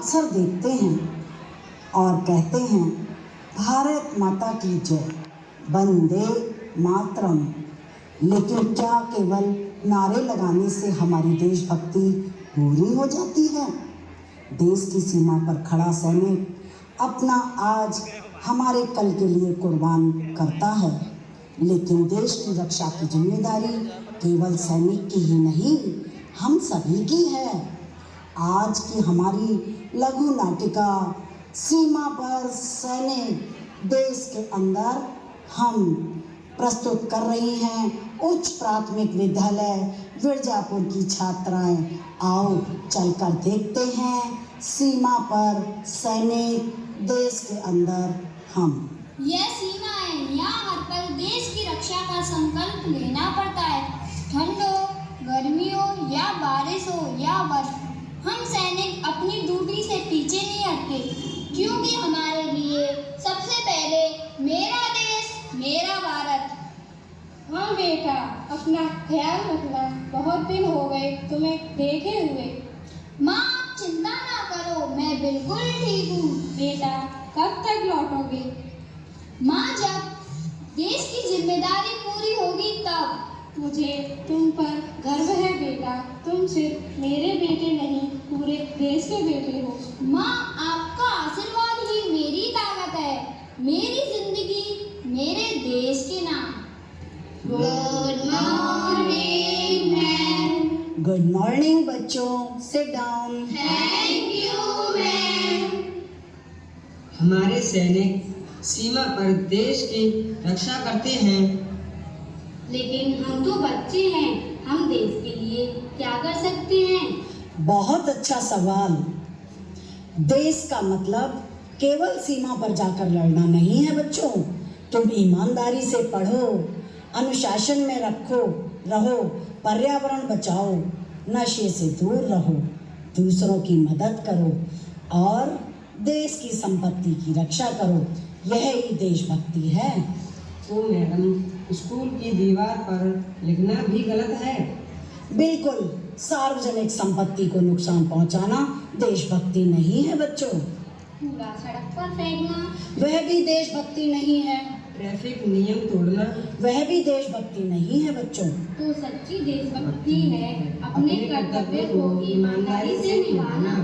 अक्सर देखते हैं और कहते हैं भारत माता की जय, वंदे मातरम। लेकिन क्या केवल नारे लगाने से हमारी देशभक्ति पूरी हो जाती है? देश की सीमा पर खड़ा सैनिक अपना आज हमारे कल के लिए कुर्बान करता है, लेकिन देश की रक्षा की जिम्मेदारी केवल सैनिक की ही नहीं, हम सभी की है। आज की हमारी लघु नाटिका सीमा पर सैनिक देश के अंदर हम प्रस्तुत कर रही हैं उच्च प्राथमिक विद्यालय विरजापुर की छात्राएं। आओ चलकर देखते हैं सीमा पर सैनिक देश के अंदर हम। यह सीमा है, यहाँ हर पल देश की रक्षा का संकल्प लेना पड़ता है। ठंड हो, गर्मी हो या बारिश हो या वर्षा, हम सैनिक अपनी ड्यूटी से पीछे नहीं हटते, क्योंकि हमारे लिए सबसे पहले मेरा देश मेरा भारत। हाँ बेटा, अपना ख्याल रखना, बहुत दिन हो गए तुम्हें देखे हुए। माँ आप चिंता ना करो, मैं बिल्कुल ठीक हूँ। बेटा कब तक लौटोगे? माँ जब देश की जिम्मेदारी पूरी होगी तब। मुझे तुम पर गर्व है बेटा, तुम सिर्फ मेरे बेटे नहीं पूरे देश के बेटे हो। माँ आपका आशीर्वाद ही मेरी ताकत है, मेरी जिंदगी मेरे देश के नाम। Good morning ma'am. Good morning बच्चों, sit down. Thank you ma'am. हमारे सैनिक सीमा पर देश की रक्षा करते हैं, लेकिन हम तो बच्चे हैं, हम देश के लिए क्या कर सकते हैं? बहुत अच्छा सवाल। देश का मतलब केवल सीमा पर जाकर लड़ना नहीं है बच्चों। तुम ईमानदारी से पढ़ो, अनुशासन में रहो, पर्यावरण बचाओ, नशे से दूर रहो, दूसरों की मदद करो और देश की संपत्ति की रक्षा करो। यह ही देशभक्ति है। तो मैडम स्कूल की दीवार पर लिखना भी गलत है? बिल्कुल, सार्वजनिक संपत्ति को नुकसान पहुंचाना देशभक्ति नहीं है बच्चों। कूड़ा सड़क पर फेंकना, वह भी देशभक्ति नहीं है। ट्रैफिक नियम तोड़ना, वह भी देशभक्ति नहीं है बच्चों। तो सच्ची देशभक्ति है अपने कर्तव्य को ईमानदारी से निभाना।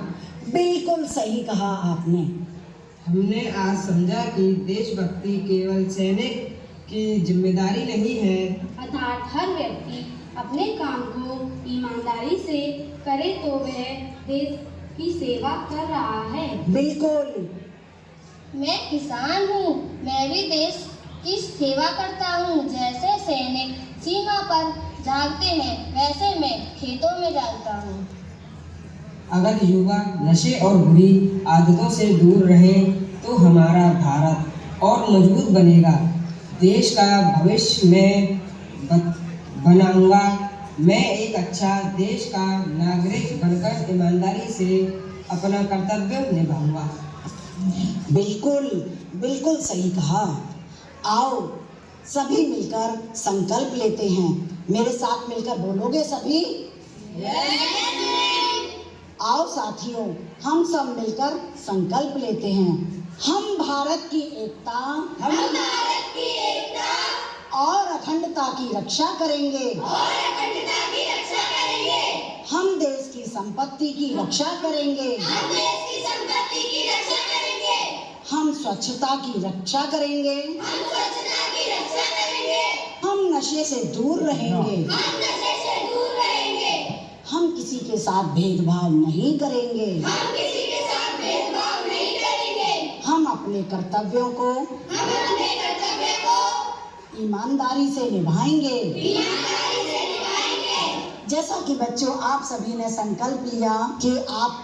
बिल्कुल सही कहा आपने। हमने आज समझा कि देशभक्ति केवल सैनिक की जिम्मेदारी नहीं है, अर्थात हर व्यक्ति अपने काम को ईमानदारी से करे तो वह देश की सेवा कर रहा है। बिल्कुल। मैं किसान हूँ, मैं भी देश की सेवा करता हूँ। जैसे सैनिक सीमा पर जागते हैं, वैसे मैं खेतों में जागता हूँ। अगर युवा नशे और बुरी आदतों से दूर रहें तो हमारा भारत और मजबूत बनेगा। देश का भविष्य मैं बनाऊंगा। मैं एक अच्छा देश का नागरिक बनकर ईमानदारी से अपना कर्तव्य निभाऊंगा। बिल्कुल बिल्कुल सही कहा। आओ सभी मिलकर संकल्प लेते हैं। मेरे साथ मिलकर बोलोगे सभी? आओ साथियों, हम सब मिलकर संकल्प लेते हैं। हम भारत की एकता और अखंडता की रक्षा करेंगे। हम देश की संपत्ति की रक्षा करेंगे। हम स्वच्छता की रक्षा करेंगे। हम नशे से दूर रहेंगे। हम किसी के साथ भेदभाव नहीं करेंगे। हम अपने कर्तव्यों को ईमानदारी से निभाएंगे। जैसा कि बच्चों आप सभी ने संकल्प लिया कि आप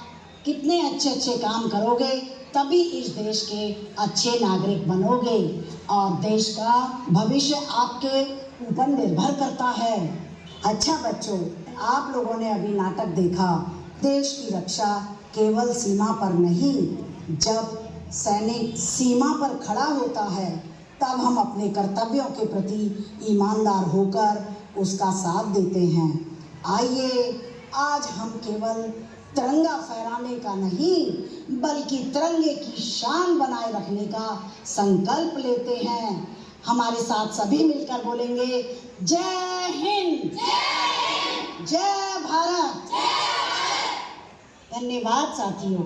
कितने अच्छे अच्छे काम करोगे, तभी इस देश के अच्छे नागरिक बनोगे और देश का भविष्य आपके ऊपर निर्भर करता है। अच्छा बच्चों, आप लोगों ने अभी नाटक देखा। देश की रक्षा केवल सीमा पर नहीं, जब सैनिक सीमा पर खड़ा होता है तब हम अपने कर्तव्यों के प्रति ईमानदार होकर उसका साथ देते हैं। आइए आज हम केवल तिरंगा फहराने का नहीं बल्कि तिरंगे की शान बनाए रखने का संकल्प लेते हैं। हमारे साथ सभी मिलकर बोलेंगे, जय हिंद, जय भारत। धन्यवाद साथियों।